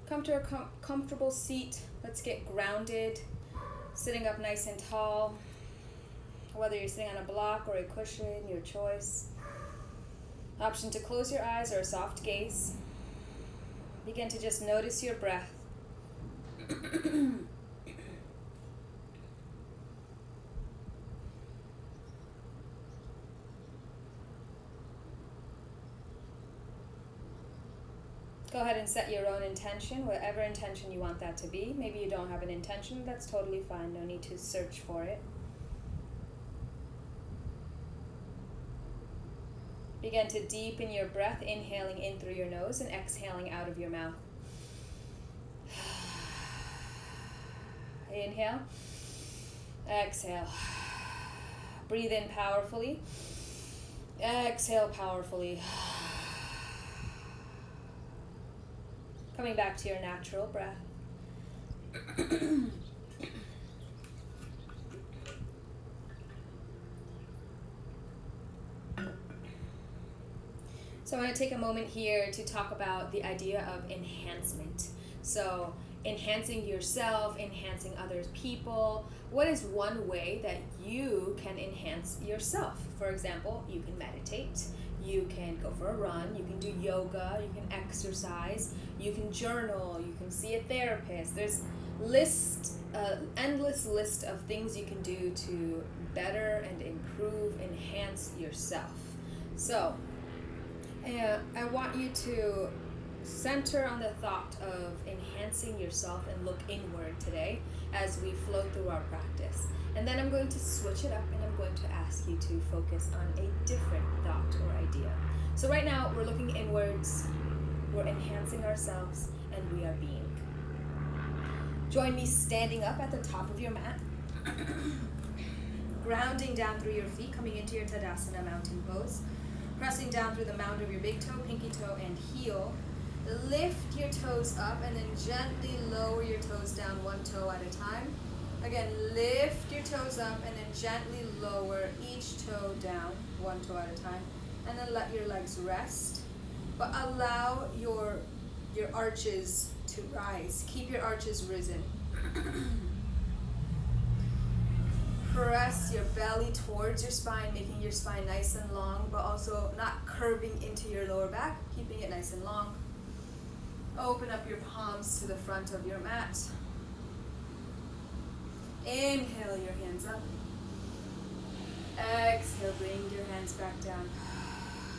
Come to a comfortable seat. Let's get grounded. Sitting up nice and tall. Whether you're sitting on a block or a cushion, your choice. Option to close your eyes or a soft gaze. Begin to just notice your breath. Go ahead and set your own intention, whatever intention you want that to be. Maybe you don't have an intention, that's totally fine. No need to search for it. Begin to deepen your breath, inhaling in through your nose and exhaling out of your mouth. Inhale, exhale. Breathe in powerfully, exhale powerfully. Coming back to your natural breath. So I want to take a moment here to talk about the idea of enhancement. So enhancing yourself, enhancing other people. What is one way that you can enhance yourself? For example, you can meditate. You can go for a run, you can do yoga, you can exercise, you can journal, you can see a therapist. There's endless list of things you can do to better and improve, enhance yourself. So, I want you to center on the thought of enhancing yourself and look inward today as we flow through our practice. And then I'm going to switch it up and I'm going to ask you to focus on a different thought or idea. So right now we're looking inwards, we're enhancing ourselves, and we are being. Join me standing up at the top of your mat, grounding down through your feet, coming into your Tadasana mountain pose, pressing down through the mound of your big toe, pinky toe, and heel. Lift your toes up and then gently lower your toes down one toe at a time. Again, lift your toes up and then gently lower each toe down one toe at a time. And then let your legs rest. But allow your arches to rise. Keep your arches risen. Press your belly towards your spine, making your spine nice and long, but also not curving into your lower back, keeping it nice and long. Open up your palms to the front of your mat. Inhale your hands up. Exhale, bring your hands back down.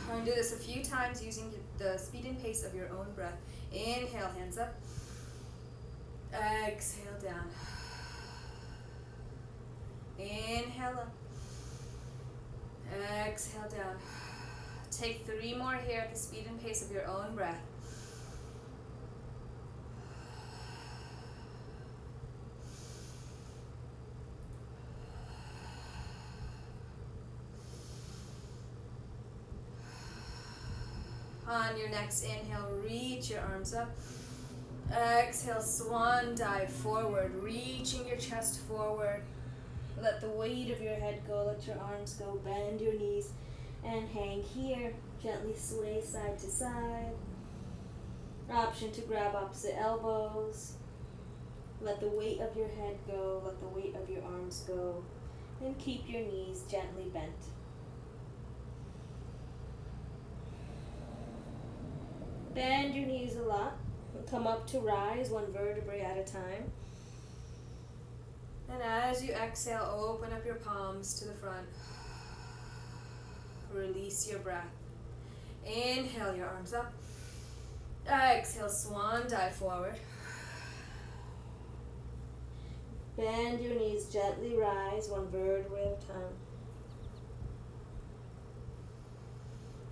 We're going to do this a few times using the speed and pace of your own breath. Inhale, hands up. Exhale, down. Inhale up. Exhale, down. Take 3 more here at the speed and pace of your own breath. On your next inhale, reach your arms up. Exhale, swan dive forward, reaching your chest forward. Let the weight of your head go, let your arms go, bend your knees and hang here. Gently sway side to side. Option to grab opposite elbows. Let the weight of your head go, let the weight of your arms go, and keep your knees gently bent. Bend your knees a lot. Come up to rise, one vertebrae at a time. And as you exhale, open up your palms to the front. Release your breath. Inhale your arms up. Exhale, swan dive forward. Bend your knees, gently rise, one vertebrae at a time.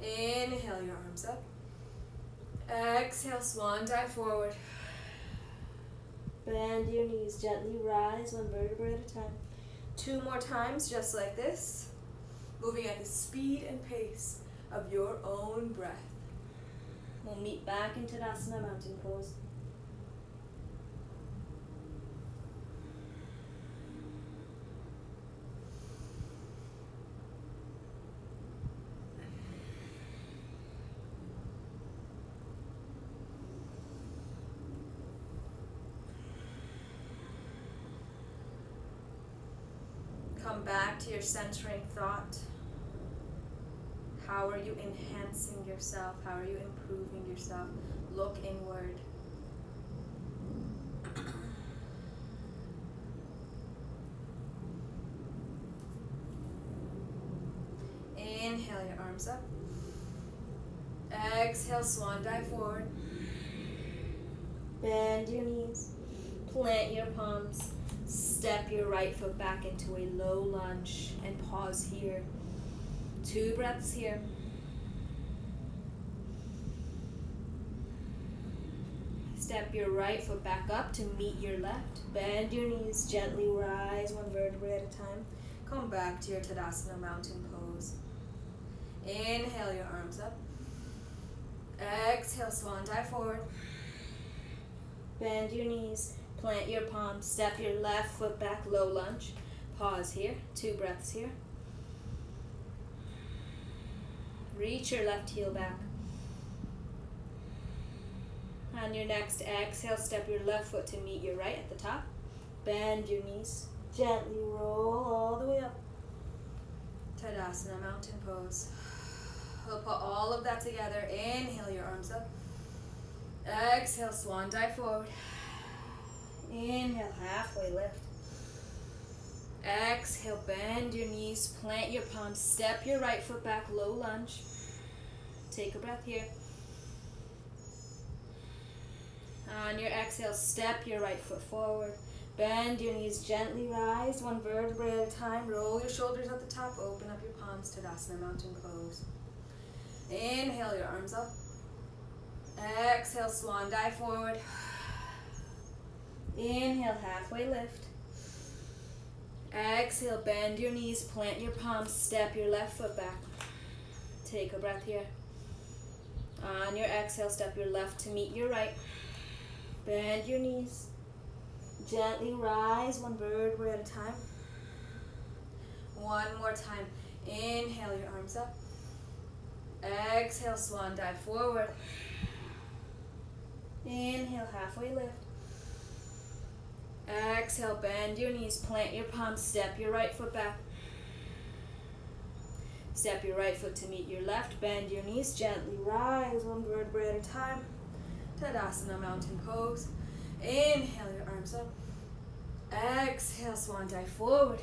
Inhale your arms up. Exhale, swan dive forward. Bend your knees, gently rise, one vertebrae at a time. 2 more times, just like this. Moving at the speed and pace of your own breath. We'll meet back in Tadasana mountain pose. back to your centering thought. How are you enhancing yourself? How are you improving yourself? Look inward. Inhale your arms up. Exhale, swan dive forward. Bend your knees. Plant your palms. Step your right foot back into a low lunge and pause here. 2 breaths here. Step your right foot back up to meet your left. Bend your knees, gently rise 1 vertebrae at a time. Come back to your Tadasana mountain pose. Inhale your arms up. Exhale, swan dive forward. Bend your knees, plant your palms, step your left foot back, low lunge. Pause here, 2 breaths here. Reach your left heel back. On your next exhale, step your left foot to meet your right at the top. Bend your knees, gently roll all the way up. Tadasana mountain pose. We'll put all of that together. Inhale your arms up. Exhale, swan dive forward. Inhale, halfway lift. Exhale, bend your knees, plant your palms, step your right foot back, low lunge. Take a breath here. On your exhale, step your right foot forward. Bend your knees, gently rise 1 vertebrae at a time. Roll your shoulders at the top, open up your palms, Tadasana mountain pose. Inhale your arms up. Exhale, swan dive forward. Inhale, halfway lift. Exhale, bend your knees, plant your palms, step your left foot back. Take a breath here. On your exhale, step your left to meet your right. Bend your knees. Gently rise 1 vertebrae at a time. 1 more time. Inhale your arms up. Exhale, swan dive forward. Inhale, halfway lift. Exhale, bend your knees, plant your palms, step your right foot back. Step your right foot to meet your left, bend your knees, gently rise 1 vertebrae at a time. Tadasana mountain pose. Inhale your arms up. Exhale, swan dive forward.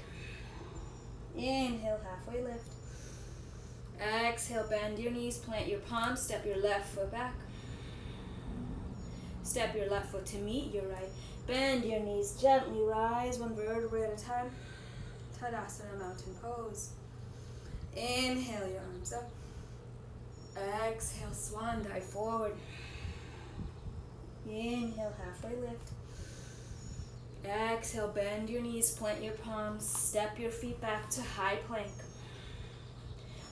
Inhale, halfway lift. Exhale, bend your knees, plant your palms, step your left foot back. Step your left foot to meet your right. Bend your knees, gently rise 1 vertebrae at a time. Tadasana mountain pose. Inhale your arms up. Exhale, swan dive forward. Inhale, halfway lift. Exhale, bend your knees, plant your palms, step your feet back to high plank.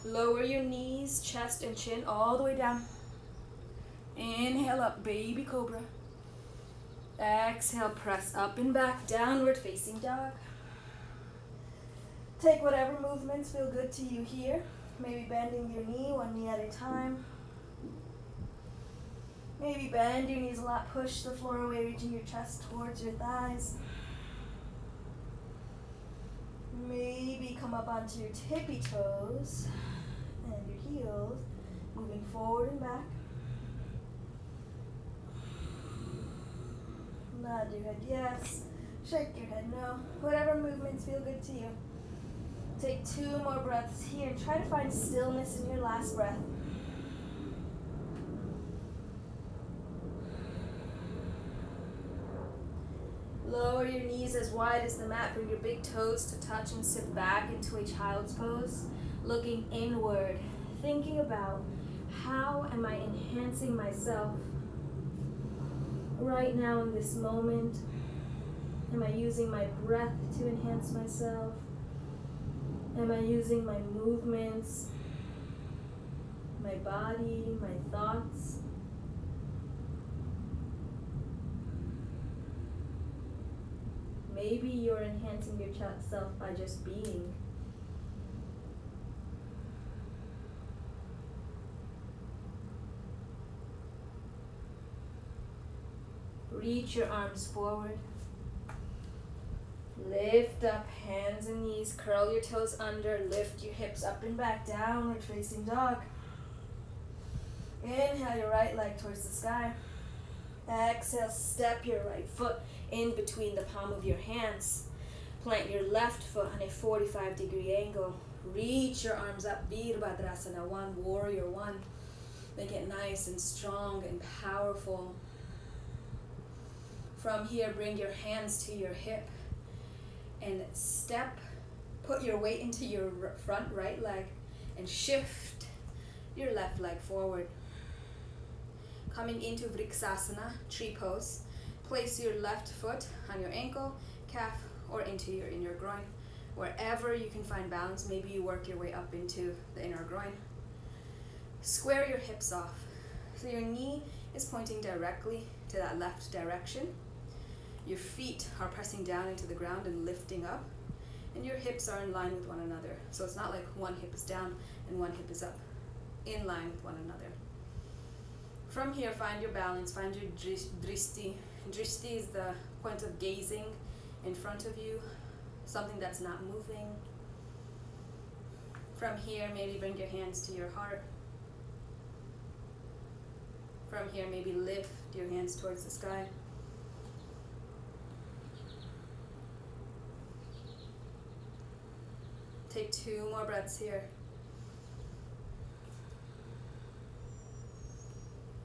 Lower your knees, chest and chin all the way down. Inhale up, baby cobra. Exhale, press up and back, downward facing dog. Take whatever movements feel good to you here. Maybe bending your knee, 1 knee at a time. Maybe bend your knees a lot, push the floor away, reaching your chest towards your thighs. Maybe come up onto your tippy toes and your heels, moving forward and back. Nod your head yes, shake your head no. Whatever movements feel good to you. Take 2 more breaths here. Try to find stillness in your last breath. Lower your knees as wide as the mat. Bring your big toes to touch and sit back into a child's pose. Looking inward, thinking about how am I enhancing myself right now in this moment. Am I using my breath to enhance myself? Am I using my movements, my body, my thoughts? Maybe you're enhancing yourself by just being. Reach your arms forward. Lift up, hands and knees, curl your toes under, lift your hips up and back, downward facing dog. Inhale your right leg towards the sky. Exhale, step your right foot in between the palm of your hands. Plant your left foot on a 45-degree angle. Reach your arms up, Virabhadrasana 1, Warrior 1. Make it nice and strong and powerful. From here, bring your hands to your hip and step, put your weight into your front right leg and shift your left leg forward. Coming into Vriksasana, tree pose. Place your left foot on your ankle, calf, or into your inner groin. Wherever you can find balance, maybe you work your way up into the inner groin. Square your hips off. So your knee is pointing directly to that left direction. Your feet are pressing down into the ground and lifting up. And your hips are in line with one another. So it's not like one hip is down and one hip is up. In line with one another. From here, find your balance, find your drishti. Drishti is the point of gazing in front of you, something that's not moving. From here, maybe bring your hands to your heart. From here, maybe lift your hands towards the sky. Take 2 more breaths here.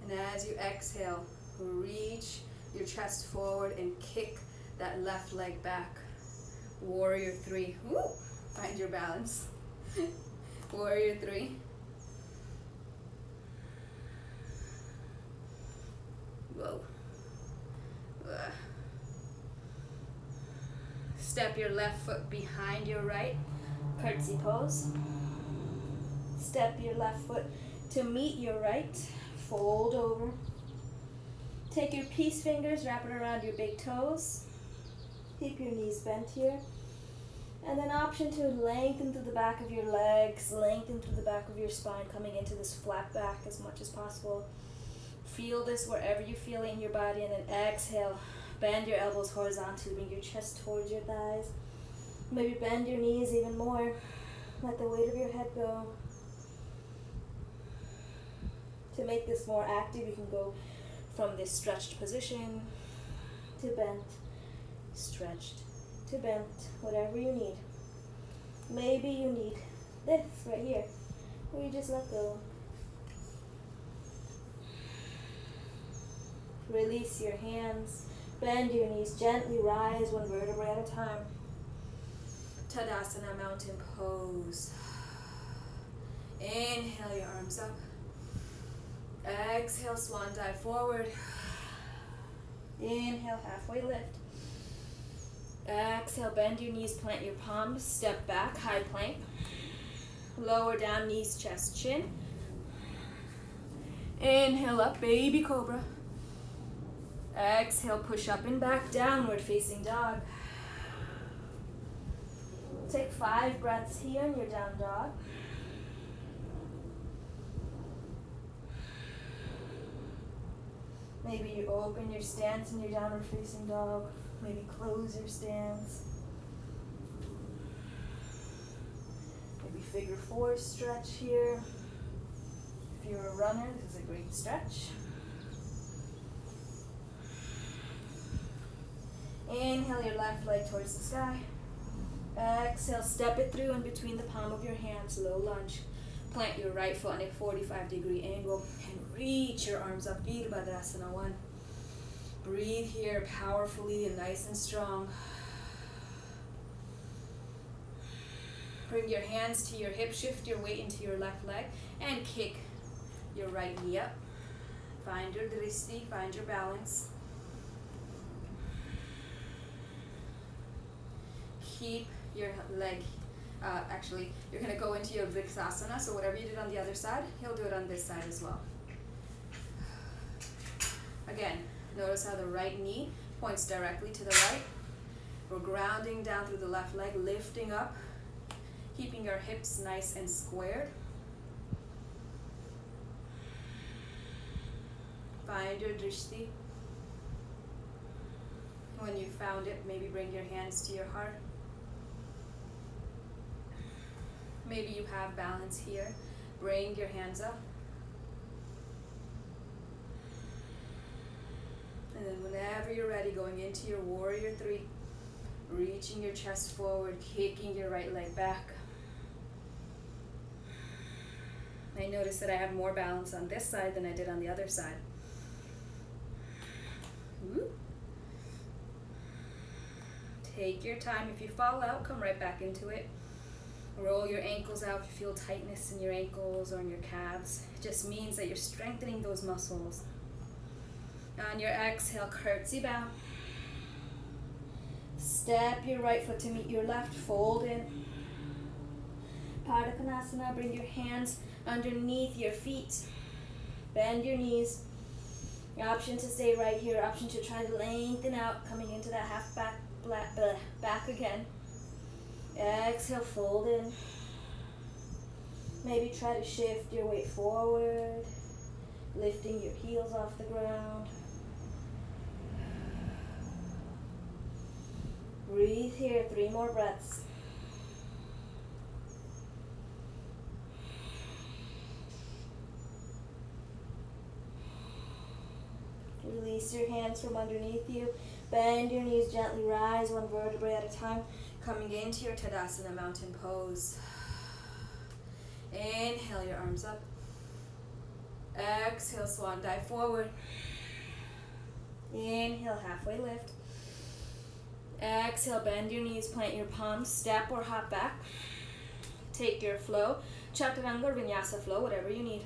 And as you exhale, reach your chest forward and kick that left leg back. Warrior 3. Woo! Find your balance. Warrior 3. Whoa. Step your left foot behind your right. Curtsy pose. Step your left foot to meet your right. Fold over. Take your peace fingers, wrap it around your big toes. Keep your knees bent here. And then option to lengthen through the back of your legs, lengthen through the back of your spine, coming into this flat back as much as possible. Feel this wherever you feel it in your body, and then exhale. Bend your elbows horizontally, bring your chest towards your thighs. Maybe bend your knees even more. Let the weight of your head go. To make this more active, you can go from this stretched position to bent, stretched to bent, whatever you need. Maybe you need this right here, where you just let go. Release your hands, bend your knees, gently rise 1 vertebrae at a time. Tadasana, mountain pose. Inhale your arms up. Exhale, swan dive forward. Inhale, halfway lift. Exhale, bend your knees, plant your palms, step back, high plank. Lower down, knees, chest, chin. Inhale up, baby cobra. Exhale, push up and back, downward facing dog. Take 5 breaths here in your down dog. Maybe you open your stance in your downward facing dog. Maybe close your stance. Maybe figure 4 stretch here. If you're a runner, this is a great stretch. Inhale your left leg towards the sky. Exhale, step it through in between the palm of your hands, low lunge. Plant your right foot on a 45-degree angle and reach your arms up, Virabhadrasana 1. Breathe here powerfully and nice and strong. Bring your hands to your hip, shift your weight into your left leg, and kick your right knee up. Find your drishti, find your balance. Keep your leg, actually, you're going to go into your Vriksasana, so whatever you did on the other side, you'll do it on this side as well. Again, notice how the right knee points directly to the right. We're grounding down through the left leg, lifting up, keeping your hips nice and squared. Find your drishti. When you found it, maybe bring your hands to your heart. Maybe you have balance here. Bring your hands up. And then whenever you're ready, going into your warrior three, reaching your chest forward, kicking your right leg back. I notice that I have more balance on this side than I did on the other side. Woo. Take your time. If you fall out, come right back into it. Roll your ankles out if you feel tightness in your ankles or in your calves. It just means that you're strengthening those muscles. On your exhale, curtsy bow. Step your right foot to meet your left, fold in. Tadasana, bring your hands underneath your feet. Bend your knees. Your option to stay right here, option to try to lengthen out, coming into that half back again. Exhale, fold in. Maybe try to shift your weight forward, lifting your heels off the ground. Breathe here, 3 more breaths. Release your hands from underneath you. Bend your knees, gently rise 1 vertebrae at a time. Coming into your Tadasana mountain pose. Inhale your arms up. Exhale, swan dive forward. Inhale, halfway lift. Exhale, bend your knees, plant your palms, step or hop back. Take your flow, chaturanga or vinyasa flow, whatever you need.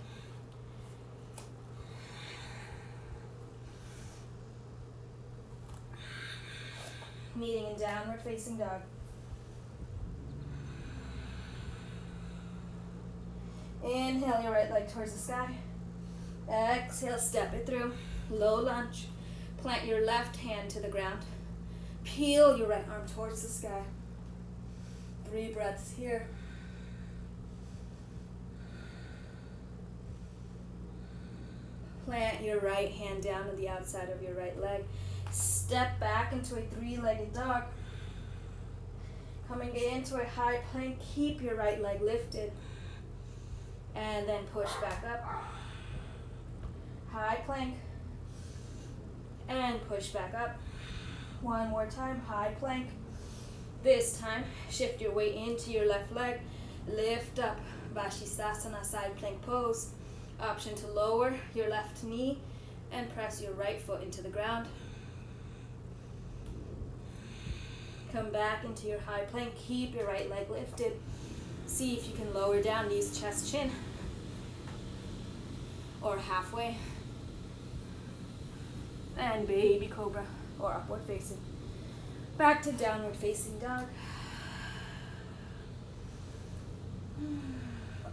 Meeting in downward facing dog. Inhale your right leg towards the sky. Exhale, step it through. Low lunge. Plant your left hand to the ground. Peel your right arm towards the sky. 3 breaths here. Plant your right hand down on the outside of your right leg. Step back into a 3-legged dog. Coming into a high plank, keep your right leg lifted. And then push back up. High plank. And push back up. 1 more time, high plank. This time, shift your weight into your left leg. Lift up, Vriksasana, side plank pose. Option to lower your left knee and press your right foot into the ground. Come back into your high plank. Keep your right leg lifted. See if you can lower down, knees, chest, chin. Or halfway. And baby cobra or upward facing. Back to downward facing dog.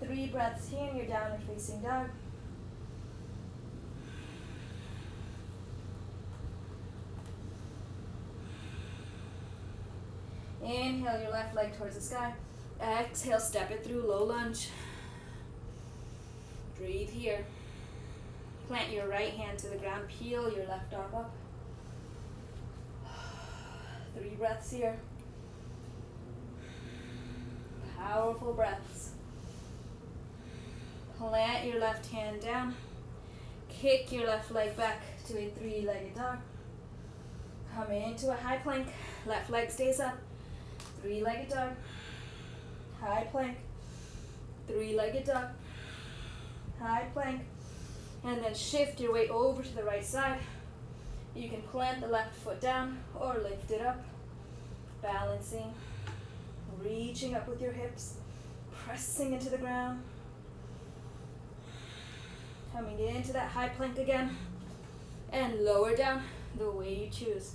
3 breaths here in your downward facing dog. Inhale your left leg towards the sky. Exhale, step it through, low lunge. Breathe here. Plant your right hand to the ground, peel your left arm up. 3 breaths here. Powerful breaths. Plant your left hand down. Kick your left leg back to a 3-legged dog. Come into a high plank. Left leg stays up. 3-legged dog. High plank. 3-legged dog. High plank. And then shift your weight over to the right side. You can plant the left foot down or lift it up. Balancing. Reaching up with your hips. Pressing into the ground. Coming into that high plank again. And lower down the way you choose.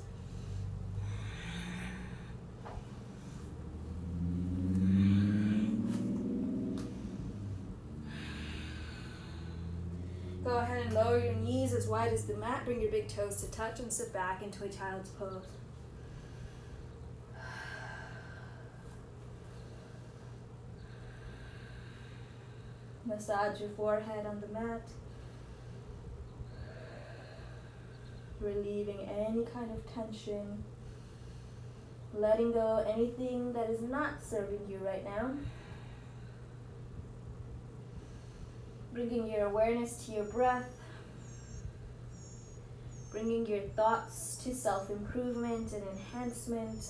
Go ahead and lower your knees as wide as the mat. Bring your big toes to touch and sit back into a child's pose. Massage your forehead on the mat. Relieving any kind of tension Letting go anything that is not serving you right now. Bringing your awareness to your breath. Bringing your thoughts to self-improvement and enhancement.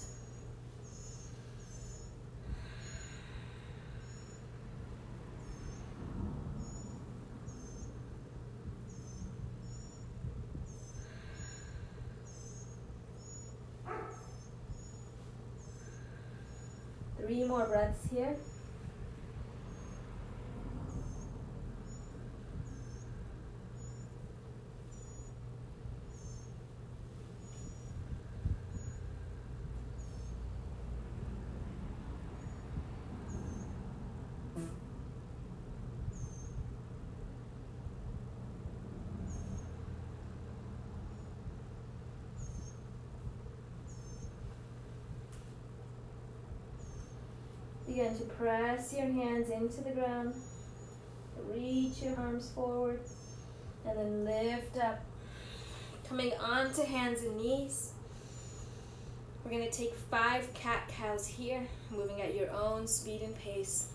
Three more breaths here. Begin to press your hands into the ground. Reach your arms forward. And then lift up. Coming onto hands and knees. We're going to take 5 cat-cows here. Moving at your own speed and pace.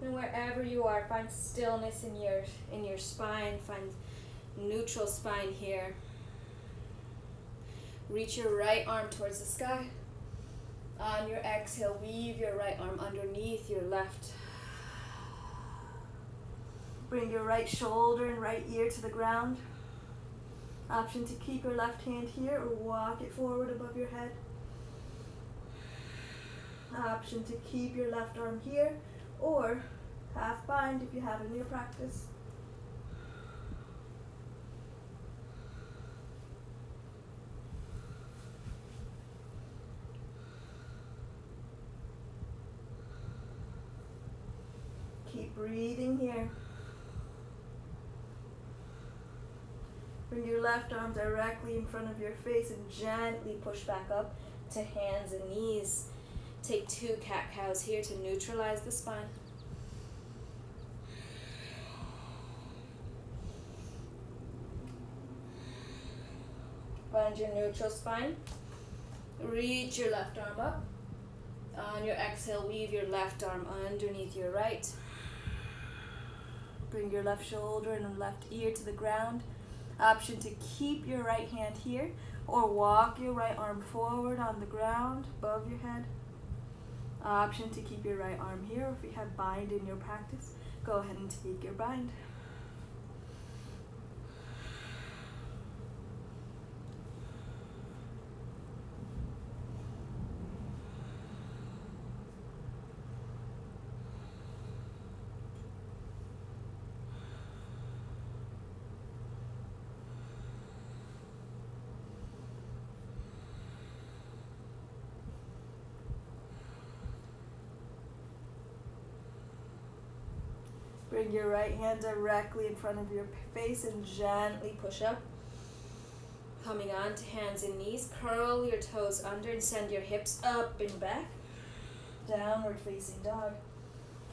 And wherever you are, find stillness in your spine. Find neutral spine here. Reach your right arm towards the sky. On your exhale, weave your right arm underneath your left. Bring your right shoulder and right ear to the ground. Option to keep your left hand here or walk it forward above your head. Option to keep your left arm here or half bind if you have it in your practice. Keep breathing here. Bring your left arm directly in front of your face and gently push back up to hands and knees. Take 2 cat-cows here to neutralize the spine. Find your neutral spine. Reach your left arm up. On your exhale, weave your left arm underneath your right. Bring your left shoulder and left ear to the ground. Option to keep your right hand here or walk your right arm forward on the ground above your head. Option to keep your right arm here, or if you have bind in your practice, go ahead and take your bind. Bring your right hand directly in front of your face and gently push up. Coming on to hands and knees, curl your toes under and send your hips up and back. Downward facing dog.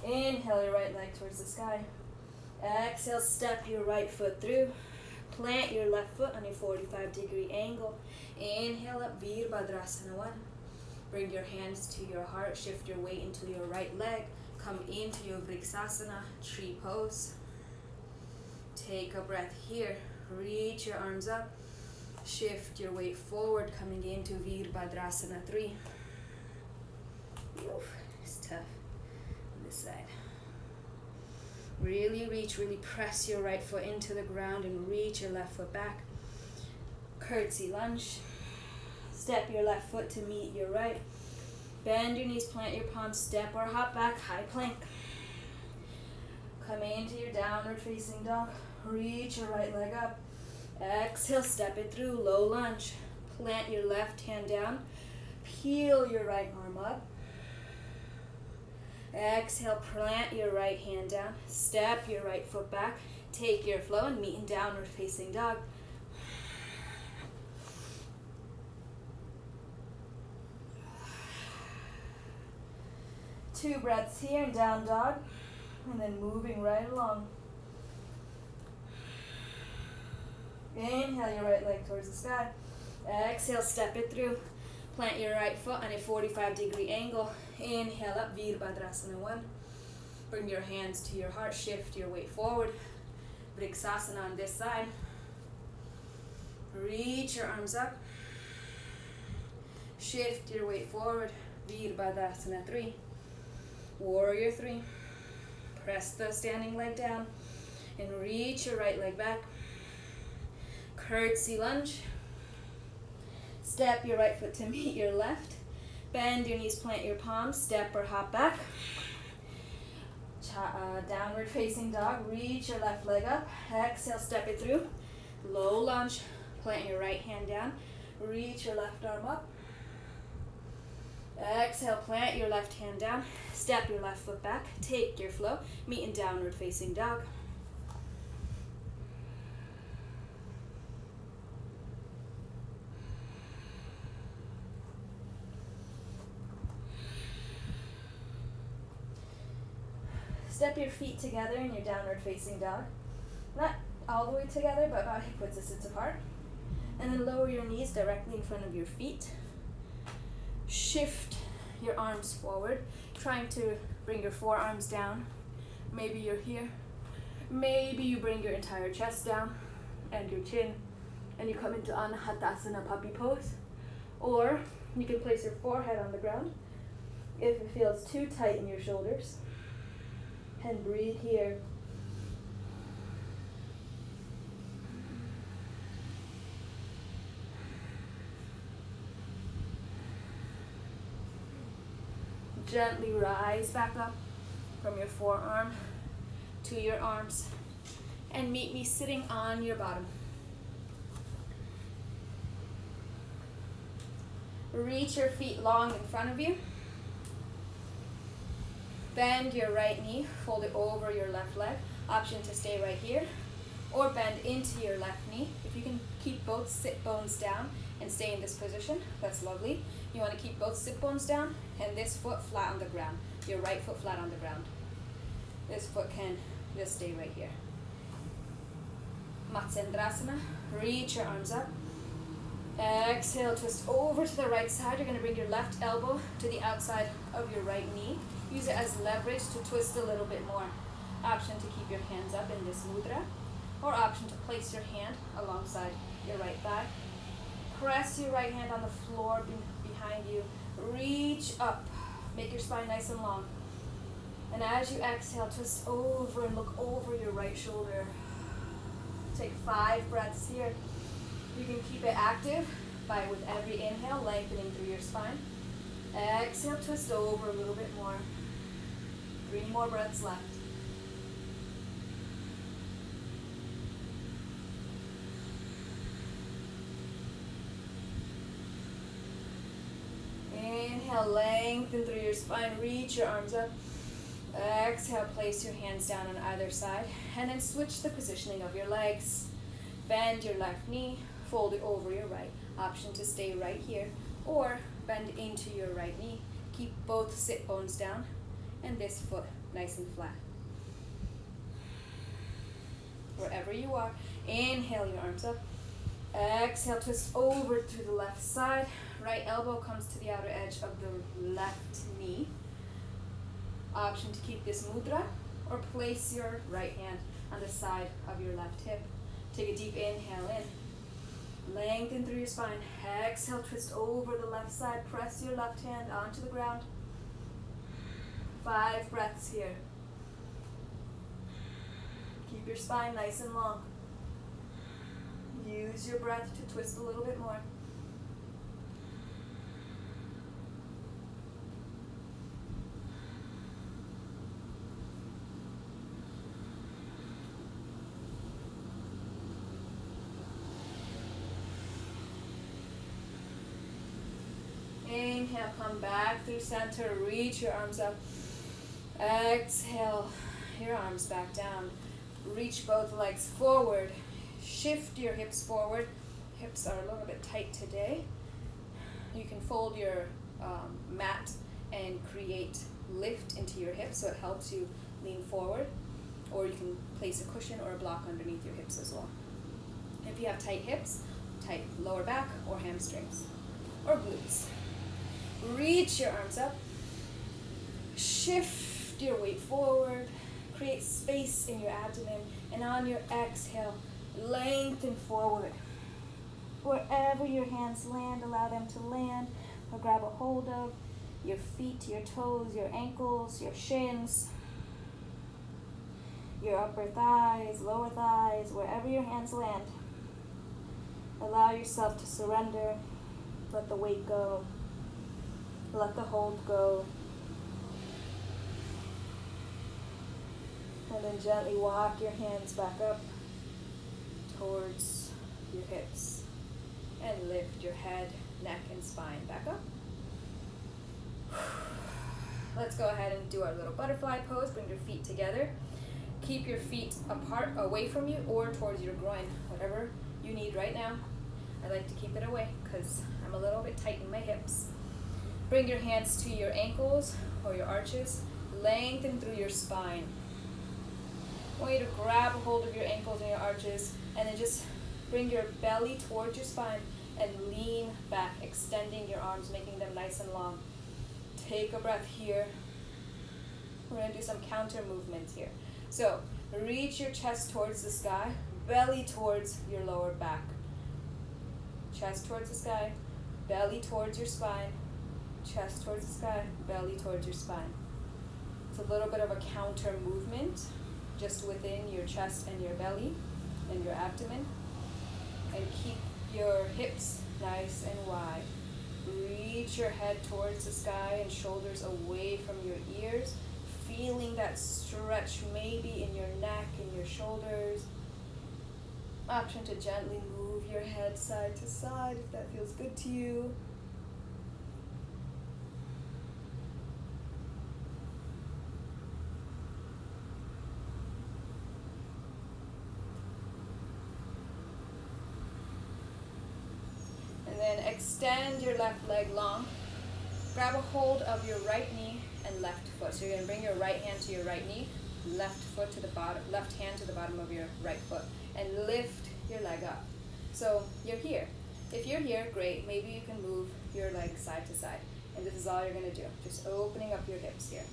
Inhale your right leg towards the sky. Exhale, step your right foot through. Plant your left foot on a 45-degree angle. Inhale up, Vriksasana 1. Bring your hands to your heart, shift your weight into your right leg. Come into your Vriksasana, tree pose. Take a breath here. Reach your arms up. Shift your weight forward, coming into Vriksasana 3. Oof, it's tough on this side. Really reach, really press your right foot into the ground and reach your left foot back. Curtsy Lunge. Step your left foot to meet your right. Bend your knees, plant your palms, step or hop back, high plank. Come into your downward facing dog. Reach your right leg up. Exhale, step it through, low lunge. Plant your left hand down. Peel your right arm up. Exhale, plant your right hand down. Step your right foot back. Take your flow and meet in downward facing dog. Two breaths here in down dog. And then moving right along. Inhale your right leg towards the sky. Exhale, step it through. Plant your right foot on a 45-degree angle. Inhale up, Vriksasana 1. Bring your hands to your heart, shift your weight forward. Vriksasana on this side. Reach your arms up. Shift your weight forward. Vriksasana 3. Warrior 3. Press the standing leg down and reach your right leg back. Curtsy lunge. Step your right foot to meet your left. Bend your knees, plant your palms, step or hop back. Downward facing dog, reach your left leg up. Exhale, step it through. Low lunge, plant your right hand down. Reach your left arm up. Exhale, plant your left hand down. Step your left foot back. Take your flow. Meet in downward facing dog. Step your feet together in your downward facing dog. Not all the way together, but about hip width distance apart. And then lower your knees directly in front of your feet. Shift your arms forward, trying to bring your forearms down. Maybe you're here. Maybe you bring your entire chest down and your chin, and you come into Anahatasana puppy pose. Or you can place your forehead on the ground if it feels too tight in your shoulders. And breathe here. Gently rise back up from your forearm to your arms and meet me sitting on your bottom. Reach your feet long in front of you. Bend your right knee, fold it over your left leg. Option to stay right here or bend into your left knee. If you can keep both sit bones down and stay in this position, that's lovely. You want to keep both sit bones down and this foot flat on the ground. Your right foot flat on the ground. This foot can just stay right here. Matsyendrasana. Reach your arms up. Exhale, twist over to the right side. You're going to bring your left elbow to the outside of your right knee. Use it as leverage to twist a little bit more. Option to keep your hands up in this mudra, or option to place your hand alongside your right thigh. Press your right hand on the floor behind you. Reach up. Make your spine nice and long. And as you exhale, twist over and look over your right shoulder. Take 5 breaths here. You can keep it active by, with every inhale, lengthening through your spine. Exhale, twist over a little bit more. 3 more breaths left. Inhale, lengthen through your spine, reach your arms up. Exhale, place your hands down on either side, and then switch the positioning of your legs. Bend your left knee, fold it over your right. Option to stay right here, or bend into your right knee. Keep both sit bones down, and this foot nice and flat. Wherever you are, inhale your arms up. Exhale, twist over to the left side. Right elbow comes to the outer edge of the left knee. Option to keep this mudra, or place your right hand on the side of your left hip. Take a deep inhale in. Lengthen through your spine. Exhale, twist over the left side. Press your left hand onto the ground. 5 breaths here. Keep your spine nice and long. Use your breath to twist a little bit more. Inhale, come back through center, reach your arms up. Exhale, your arms back down. Reach both legs forward. Shift your hips forward. Hips are a little bit tight today. You can fold your mat and create lift into your hips so it helps you lean forward. Or you can place a cushion or a block underneath your hips as well. If you have tight hips, tight lower back or hamstrings or glutes. Reach your arms up. Shift your weight forward. Create space in your abdomen. And on your exhale, lengthen forward. Wherever your hands land, allow them to land or grab a hold of your feet, your toes, your ankles, your shins, your upper thighs, lower thighs, wherever your hands land. Allow yourself to surrender. Let the weight go. Let the hold go. And then gently walk your hands back up towards your hips. And lift your head, neck, and spine back up. Let's go ahead and do our little butterfly pose. Bring your feet together. Keep your feet apart, away from you, or towards your groin. Whatever you need right now. I like to keep it away because I'm a little bit tight in my hips. Bring your hands to your ankles or your arches. Lengthen through your spine. I want you to grab a hold of your ankles and your arches and then just bring your belly towards your spine and lean back, extending your arms, making them nice and long. Take a breath here. We're going to do some counter movements here. So, reach your chest towards the sky, belly towards your lower back. Chest towards the sky, belly towards your spine, chest towards the sky, belly towards your spine. It's a little bit of a counter movement just within your chest and your belly and your abdomen. And keep your hips nice and wide. Reach your head towards the sky and shoulders away from your ears. Feeling that stretch maybe in your neck and your shoulders. Option to gently move your head side to side if that feels good to you. And then extend your left leg long. Grab a hold of your right knee and left foot. So you're going to bring your right hand to your right knee, left foot to the bottom, left hand to the bottom of your right foot, and lift your leg up. So you're here. If you're here, great. Maybe you can move your leg side to side. And this is all you're going to do. Just opening up your hips here.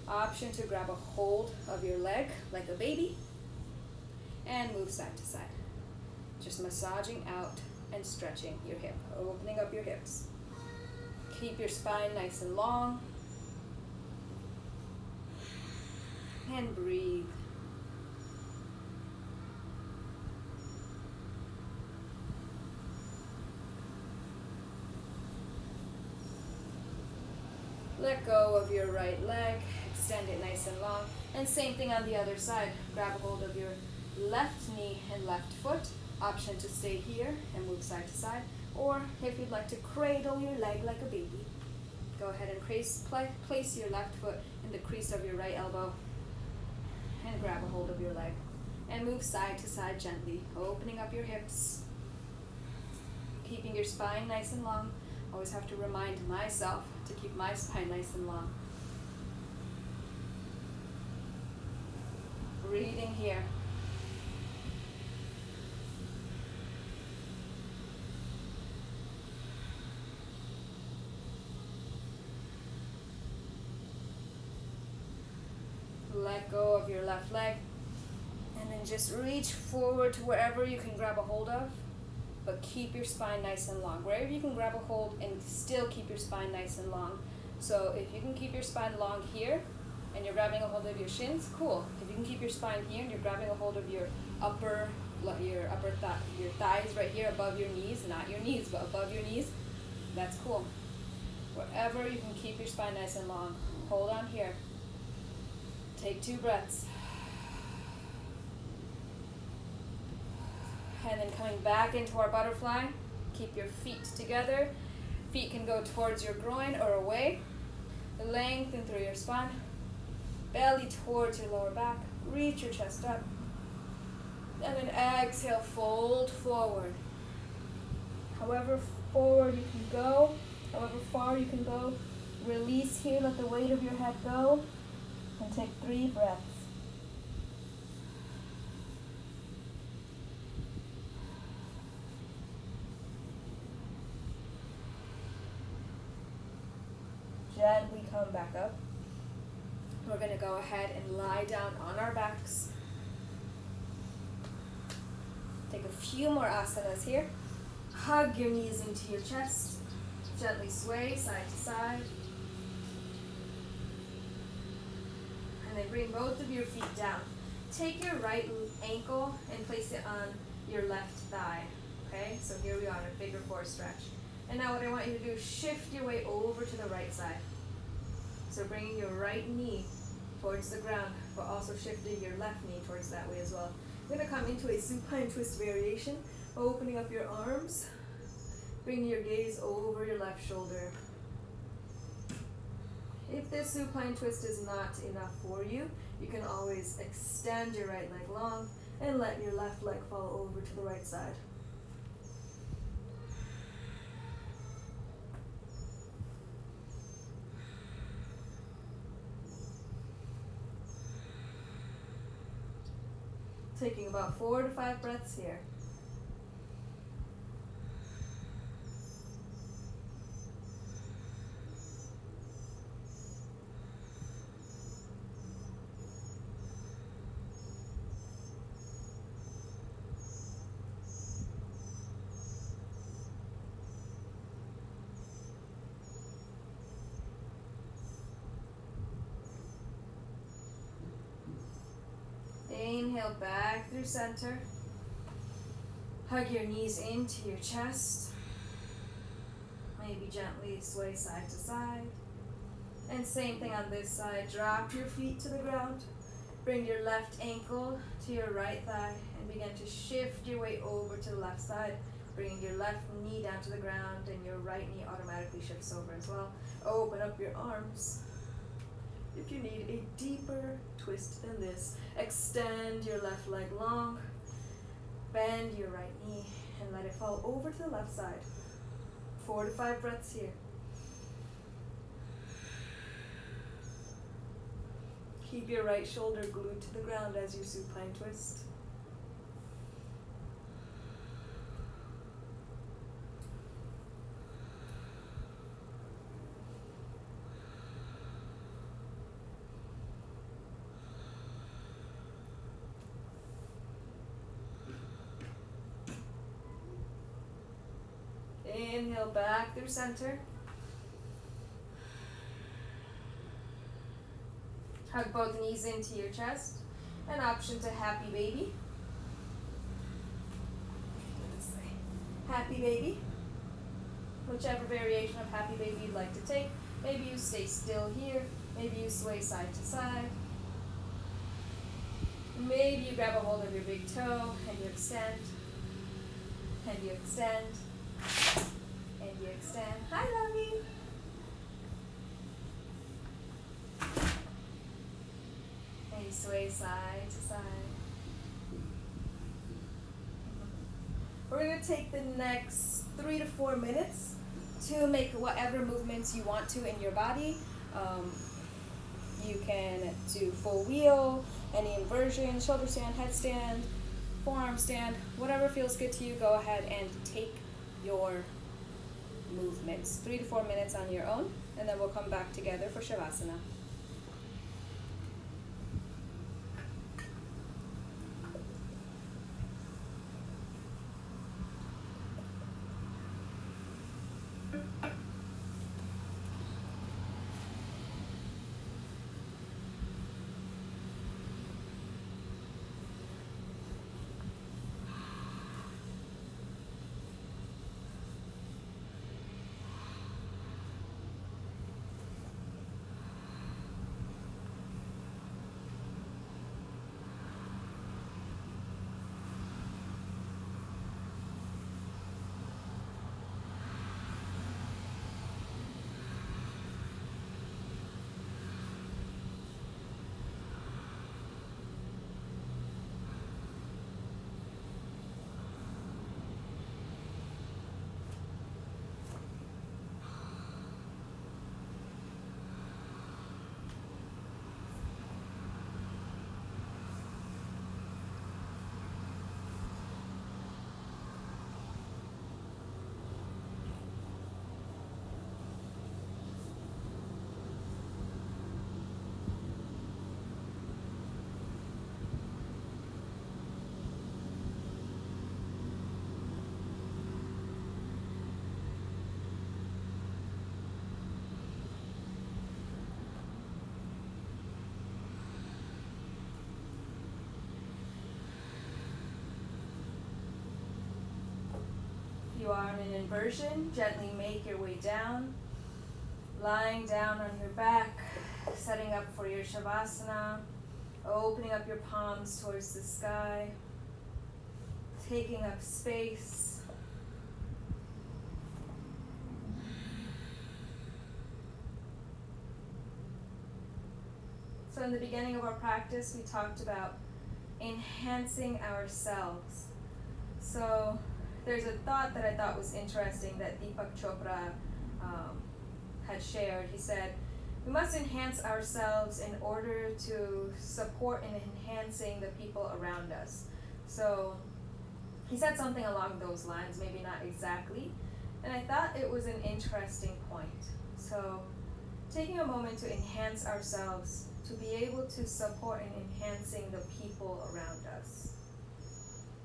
Option to grab a hold of your leg like a baby and move side to side. Just massaging out and stretching your hip, opening up your hips. Keep your spine nice and long. And breathe. Let go of your right leg, extend it nice and long, and same thing on the other side. Grab a hold of your left knee and left foot. Option to stay here and move side to side, or if you'd like to cradle your leg like a baby, go ahead and place your left foot in the crease of your right elbow and grab a hold of your leg and move side to side gently, opening up your hips, keeping your spine nice and long. Always have to remind myself to keep my spine nice and long. Breathing here. Let go of your left leg and then just reach forward to wherever you can grab a hold of, but keep your spine nice and long. Wherever you can grab a hold and still keep your spine nice and long. So if you can keep your spine long here and you're grabbing a hold of your shins, cool. If you can keep your spine here and you're grabbing a hold of your thighs right here above your knees, not your knees, but above your knees, that's cool. Wherever you can keep your spine nice and long, hold on here. Take 2 breaths. And then coming back into our butterfly, keep your feet together. Feet can go towards your groin or away. Lengthen through your spine. Belly towards your lower back. Reach your chest up. And then exhale, fold forward. However forward you can go, however far you can go. Release here, let the weight of your head go. And take 3 breaths. Gently come back up. We're going to go ahead and lie down on our backs. Take a few more asanas here. Hug your knees into your chest. Gently sway side to side. And then bring both of your feet down. Take your right ankle and place it on your left thigh. Okay, so here we are in a figure 4 stretch. And now what I want you to do is shift your way over to the right side. So bringing your right knee towards the ground, but also shifting your left knee towards that way as well. We're going to come into a supine twist variation, opening up your arms, bringing your gaze over your left shoulder. If this supine twist is not enough for you, you can always extend your right leg long and let your left leg fall over to the right side. Taking about 4 to 5 breaths here. Inhale back through center. Hug your knees into your chest. Maybe gently sway side to side. And same thing on this side. Drop your feet to the ground. Bring your left ankle to your right thigh and begin to shift your way over to the left side. Bringing your left knee down to the ground and your right knee automatically shifts over as well. Open up your arms. If you need a deeper twist than this, extend your left leg long, bend your right knee, and let it fall over to the left side. 4 to 5 breaths here. Keep your right shoulder glued to the ground as you supine twist. Inhale back through center. Hug both knees into your chest. An option to happy baby. Let's say happy baby. Whichever variation of happy baby you'd like to take. Maybe you stay still here. Maybe you sway side to side. Maybe you grab a hold of your big toe and you extend. And you extend. And you extend. Hi, lovey. And you sway side to side. We're going to take the next 3 to 4 minutes to make whatever movements you want to in your body. You can do full wheel, any inversion, shoulder stand, headstand, forearm stand, whatever feels good to you. Go ahead and take your movements. 3 to 4 minutes on your own, and then we'll come back together for Shavasana. you are in an inversion, gently make your way down, lying down on your back, setting up for your Shavasana, opening up your palms towards the sky, taking up space. So in the beginning of our practice, we talked about enhancing ourselves. So there's a thought that I thought was interesting that Deepak Chopra had shared. He said, we must enhance ourselves in order to support and enhancing the people around us. So he said something along those lines, maybe not exactly, and I thought it was an interesting point. So taking a moment to enhance ourselves, to be able to support and enhancing the people around us.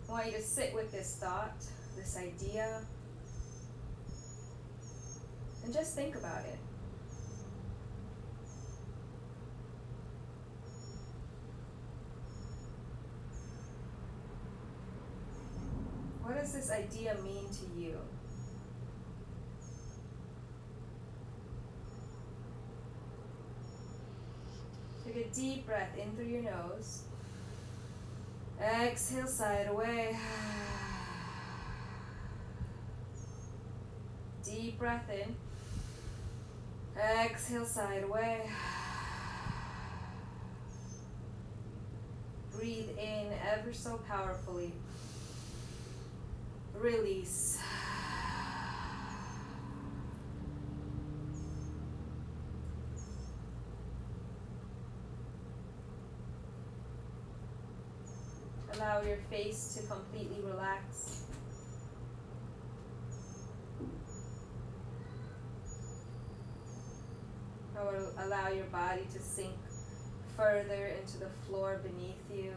I want you to sit with this thought, this idea, and just think about it. What does this idea mean to you? Take a deep breath in through your nose. Exhale, sigh it away. Deep breath in. Exhale, sigh it away. Breathe in ever so powerfully. Release. Allow your face to completely relax. Or allow your body to sink further into the floor beneath you.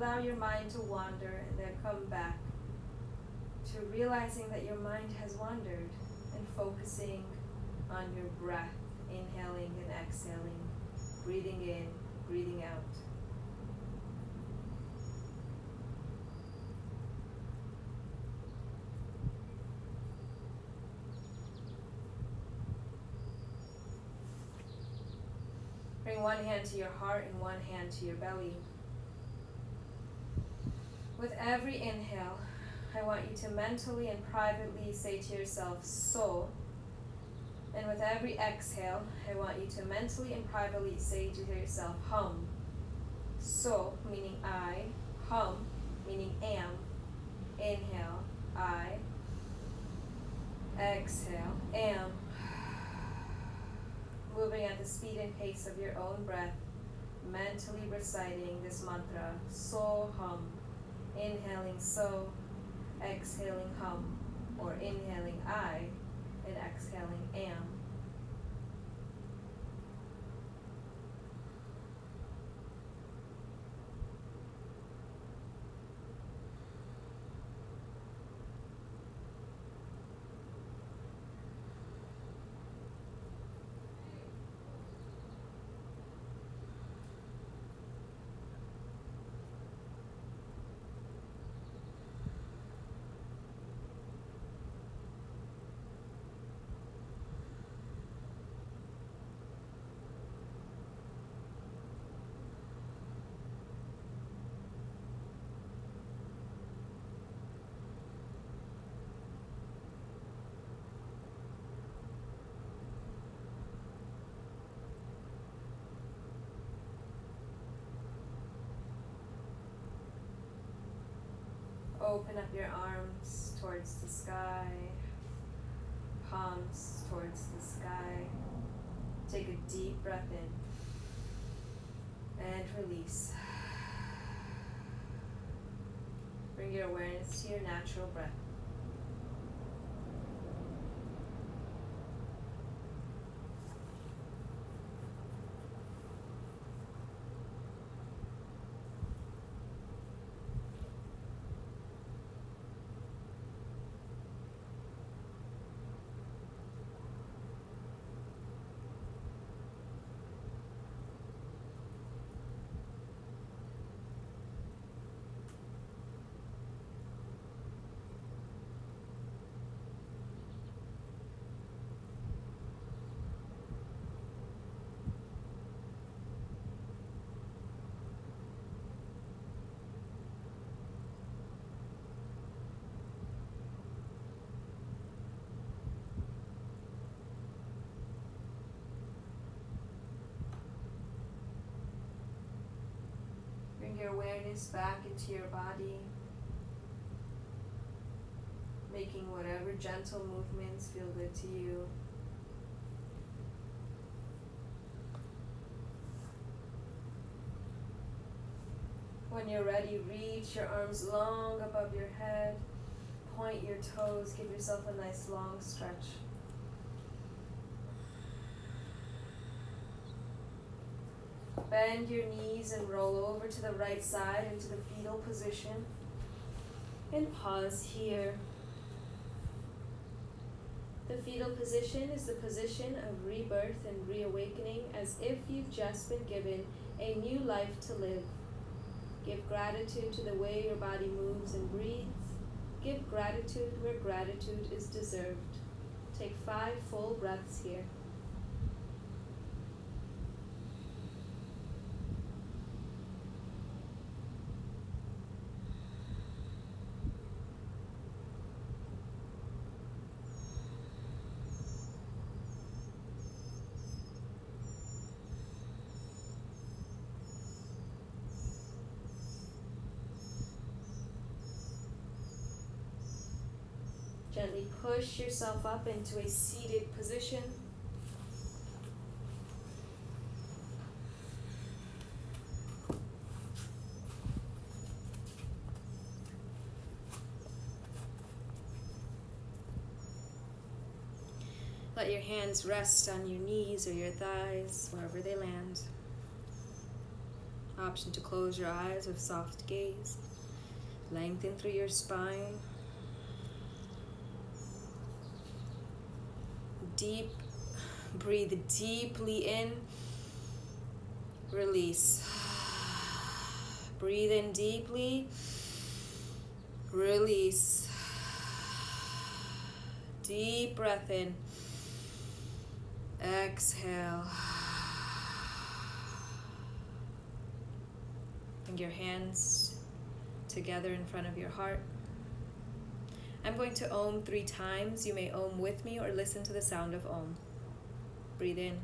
Allow your mind to wander and then come back to realizing that your mind has wandered and focusing on your breath, inhaling and exhaling, breathing in, breathing out. Bring one hand to your heart and one hand to your belly. With every inhale, I want you to mentally and privately say to yourself, so. And with every exhale, I want you to mentally and privately say to yourself, hum. So, meaning I. Hum, meaning am. Inhale, I. Exhale, am. Moving at the speed and pace of your own breath, mentally reciting this mantra, so, hum. Inhaling so, exhaling hum, or inhaling I, and exhaling am. Open up your arms towards the sky, palms towards the sky. Take a deep breath in and release. Bring your awareness to your natural breath. your awareness back into your body, making whatever gentle movements feel good to you. When you're ready, reach your arms long above your head, point your toes, give yourself a nice long stretch. Bend your knees and roll over to the right side into the fetal position. And pause here. The fetal position is the position of rebirth and reawakening, as if you've just been given a new life to live. Give gratitude to the way your body moves and breathes. Give gratitude where gratitude is deserved. Take 5 full breaths here. Gently push yourself up into a seated position. Let your hands rest on your knees or your thighs, wherever they land. Option to close your eyes with soft gaze. Lengthen through your spine. Breathe deeply in. Release. Breathe in deeply. Release. Deep breath in. Exhale. Bring your hands together in front of your heart. I'm going to Om 3 times. You may Om with me or listen to the sound of Om. Breathe in.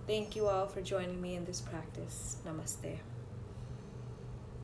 Thank you all for joining me in this practice. Namaste.